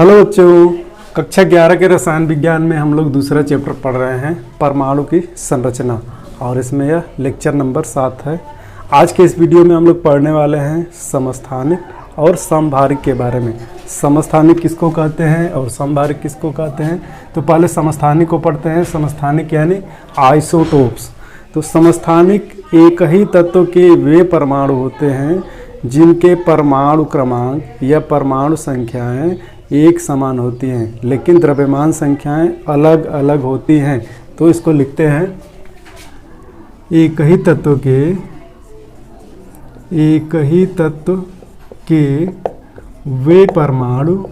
Hello बच्चों, कक्षा 11 के रसायन विज्ञान में हम लोग दूसरा चैप्टर पढ़ रहे हैं परमाणु की संरचना और इसमें यह लेक्चर नंबर 7 है। आज के इस वीडियो में हम लोग पढ़ने वाले हैं समस्थानिक और समभारिक के बारे में। समस्थानिक किसको कहते हैं और समभारिक किसको कहते हैं, तो पहले समस्थानिक को पढ़ते हैं। समस्थानिक यानी आइसोटोप्स। तो समस्थानिक एक ही तत्व के वे परमाणु होते हैं जिनके परमाणु क्रमांक या परमाणु संख्याएं एक समान होती हैं लेकिन द्रव्यमान संख्याएं अलग अलग होती हैं। तो इसको लिखते हैं एक ही तत्व के वे परमाणु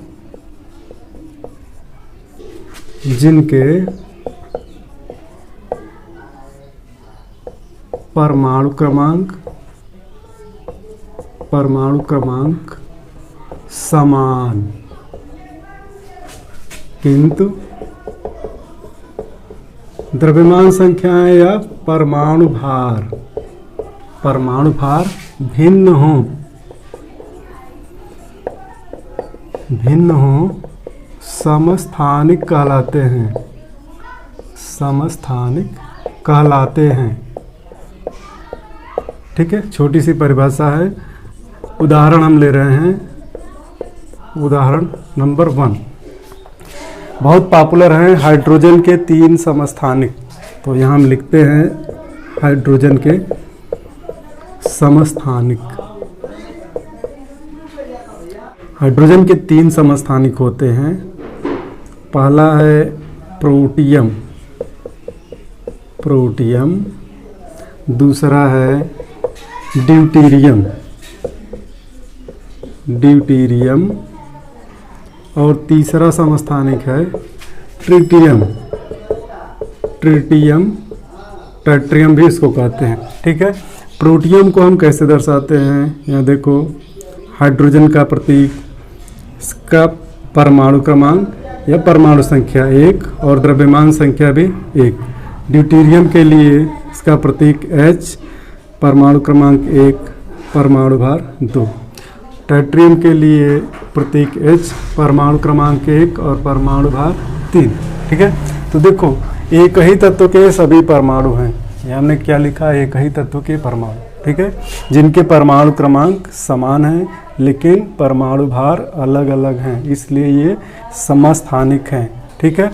जिनके परमाणु क्रमांक समान किंतु द्रव्यमान संख्याएं या परमाणु भार भिन्न हो समस्थानिक कहलाते हैं। ठीक है, छोटी सी परिभाषा है। उदाहरण हम ले रहे हैं। उदाहरण नंबर 1 बहुत पॉपुलर हैं हाइड्रोजन के 3 समस्थानिक। तो यहाँ हम लिखते हैं हाइड्रोजन के समस्थानिक। हाइड्रोजन के 3 समस्थानिक होते हैं। पहला है प्रोटियम, दूसरा है ड्यूटेरियम और तीसरा समस्थानिक है ट्रिटियम भी इसको कहते हैं। ठीक है, प्रोटियम को हम कैसे दर्शाते हैं, यहाँ देखो हाइड्रोजन का प्रतीक, इसका परमाणु क्रमांक या परमाणु संख्या 1 और द्रव्यमान संख्या भी 1। ड्यूटेरियम के लिए इसका प्रतीक H, परमाणु क्रमांक 1, परमाणु भार 2। ट्रिटियम के लिए प्रतीक H, परमाणु क्रमांक 1 और परमाणु भार 3। ठीक है, तो देखो एक ही तत्व के सभी परमाणु हैं। ये हमने क्या लिखा, एक ही तत्व के परमाणु। ठीक है, जिनके परमाणु क्रमांक समान हैं लेकिन परमाणु भार अलग अलग हैं, इसलिए ये समस्थानिक हैं। ठीक है,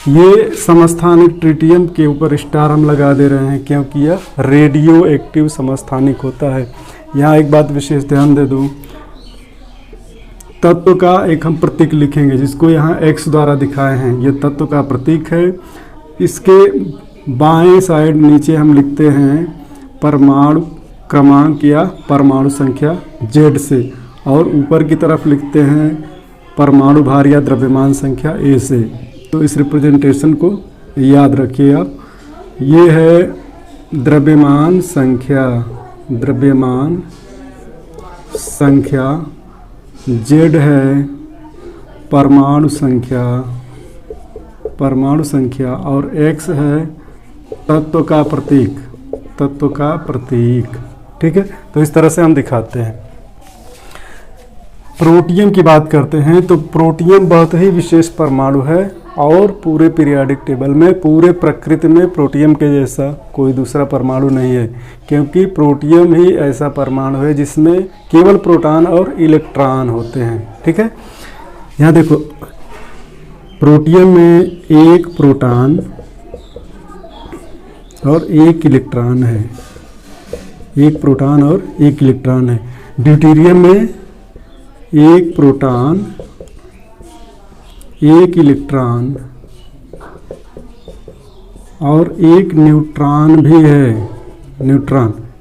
ये समस्थानिक ट्रिटियम के ऊपर स्टार हम लगा दे रहे हैं क्योंकि यह रेडियो एक्टिव समस्थानिक होता है। यहाँ एक बात विशेष ध्यान दे दूँ, तत्व का एक हम प्रतीक लिखेंगे जिसको यहाँ X द्वारा दिखाए हैं। ये तत्व का प्रतीक है। इसके बाएं साइड नीचे हम लिखते हैं परमाणु क्रमांक या परमाणु संख्या Z से और ऊपर की तरफ लिखते हैं परमाणु भार या द्रव्यमान संख्या A से। तो इस रिप्रेजेंटेशन को याद रखिए आप। ये है द्रव्यमान संख्या, Z है परमाणु संख्या और X है तत्व का प्रतीक। ठीक है, तो इस तरह से हम दिखाते हैं। प्रोटियम की बात करते हैं तो प्रोटियम बहुत ही विशेष परमाणु है और पूरे पीरियोडिक टेबल में, पूरे प्रकृति में प्रोटियम के जैसा कोई दूसरा परमाणु नहीं है, क्योंकि प्रोटियम ही ऐसा परमाणु है जिसमें केवल प्रोटॉन और इलेक्ट्रॉन होते हैं। ठीक है, यहाँ देखो प्रोटियम में एक प्रोटॉन और एक इलेक्ट्रॉन है, एक प्रोटॉन और एक इलेक्ट्रॉन है। ड्यूटेरियम में एक प्रोटॉन, एक इलेक्ट्रॉन और एक न्यूट्रॉन भी है।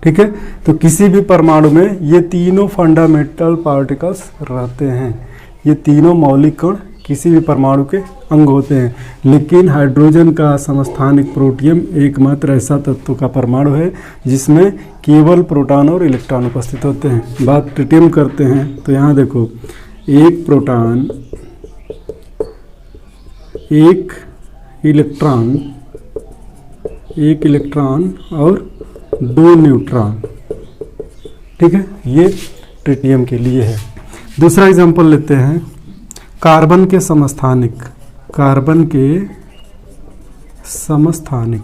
ठीक है, तो किसी भी परमाणु में ये तीनों फंडामेंटल पार्टिकल्स रहते हैं। ये तीनों मौलिक कण किसी भी परमाणु के अंग होते हैं, लेकिन हाइड्रोजन का समस्थानिक प्रोटियम एकमात्र ऐसा तत्व का परमाणु है जिसमें केवल प्रोटॉन और इलेक्ट्रॉन उपस्थित होते हैं। बात ट्रिटियम करते हैं तो यहाँ देखो एक प्रोटॉन, एक इलेक्ट्रॉन और 2 न्यूट्रॉन। ठीक है, ये ट्रिटियम के लिए है। दूसरा एग्जांपल लेते हैं कार्बन के समस्थानिक, कार्बन के समस्थानिक,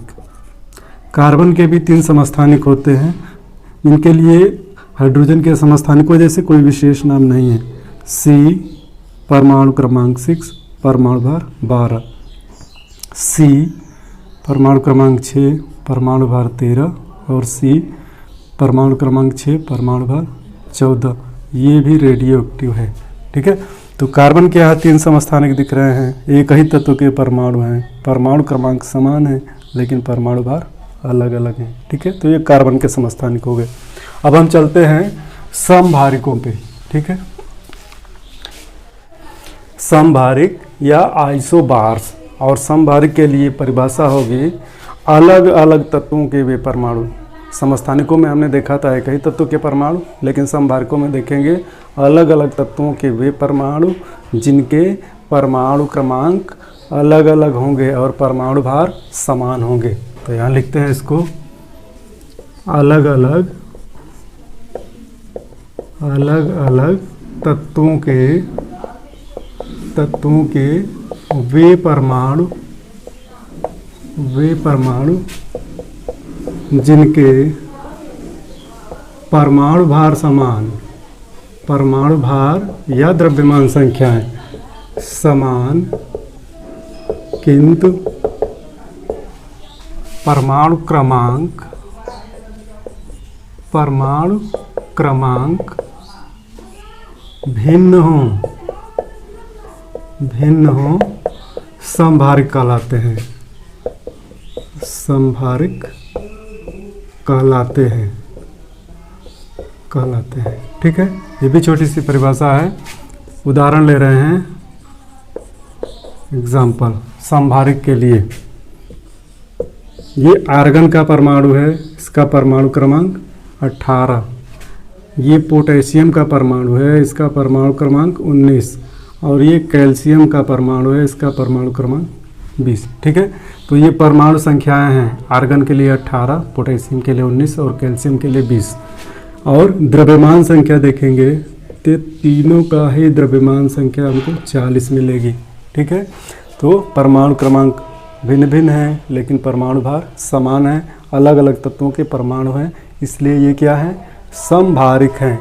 कार्बन के भी 3 समस्थानिक होते हैं। इनके लिए हाइड्रोजन के समस्थानिक की वजह से कोई विशेष नाम नहीं है। C परमाणु क्रमांक 6, परमाणु भार 12, C परमाणु क्रमांक 6, परमाणु भार 13 और C परमाणु क्रमांक 6, परमाणु भार 14। ये भी रेडियो एक्टिव है। ठीक है, तो कार्बन के यहाँ 3 समस्थानिक दिख रहे हैं, एक ही तत्व के परमाणु हैं, परमाणु क्रमांक समान है लेकिन परमाणु भार अलग अलग हैं। ठीक है, तो ये कार्बन के समस्थानिक हो गए। अब हम चलते हैं समभारिकों पे। ठीक है, समभारिक या आइसोबार्स, और समभारिक के लिए परिभाषा होगी अलग अलग तत्वों के वे परमाणु। समस्थानिकों में हमने देखा था एक ही तत्व के परमाणु, लेकिन समभारिकों में देखेंगे अलग अलग तत्वों के वे परमाणु जिनके परमाणु क्रमांक अलग अलग होंगे और परमाणु भार समान होंगे। तो यहाँ लिखते हैं इसको, अलग अलग तत्वों के वे परमाणु जिनके परमाणु भार समान, परमाणु भार या द्रव्यमान संख्याएं समान किंतु परमाणु क्रमांक भिन्न हो समभारिक कहलाते हैं, समभारिक कहलाते हैं। ठीक है, ये भी छोटी सी परिभाषा है। उदाहरण ले रहे हैं, एग्जाम्पल समभारिक के लिए। ये आर्गन का परमाणु है, इसका परमाणु क्रमांक 18। ये पोटेशियम का परमाणु है, इसका परमाणु क्रमांक 19। और ये कैल्शियम का परमाणु है, इसका परमाणु क्रमांक 20। ठीक है, तो ये परमाणु संख्याएं हैं, आर्गन के लिए 18, पोटेशियम के लिए 19 और कैल्शियम के लिए 20। और द्रव्यमान संख्या देखेंगे तो तीनों का ही द्रव्यमान संख्या हमको 40 मिलेगी। ठीक है, तो परमाणु क्रमांक भिन्न भिन्न है लेकिन परमाणु भार समान है, अलग अलग तत्वों के परमाणु हैं, इसलिए ये क्या है, समभारिक हैं।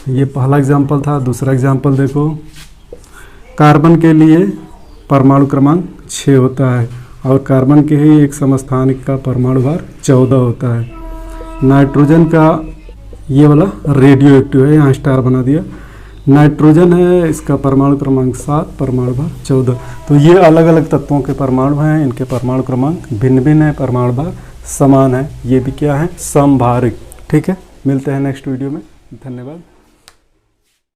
ये पहला एग्जाम्पल था। दूसरा एग्जाम्पल देखो, कार्बन के लिए परमाणु क्रमांक 6 होता है और कार्बन के ही एक समस्थानिक का परमाणु भार 14 होता है। नाइट्रोजन का ये वाला रेडियो एक्टिव है, यहाँ स्टार बना दिया। नाइट्रोजन है, इसका परमाणु क्रमांक 7, परमाणु भार 14। तो ये अलग अलग तत्वों के परमाणु हैं, इनके परमाणु क्रमांक भिन्न भिन्न है, परमाणु भार समान है। ये भी क्या है, समभारिक। ठीक है, मिलते हैं नेक्स्ट वीडियो में। धन्यवाद।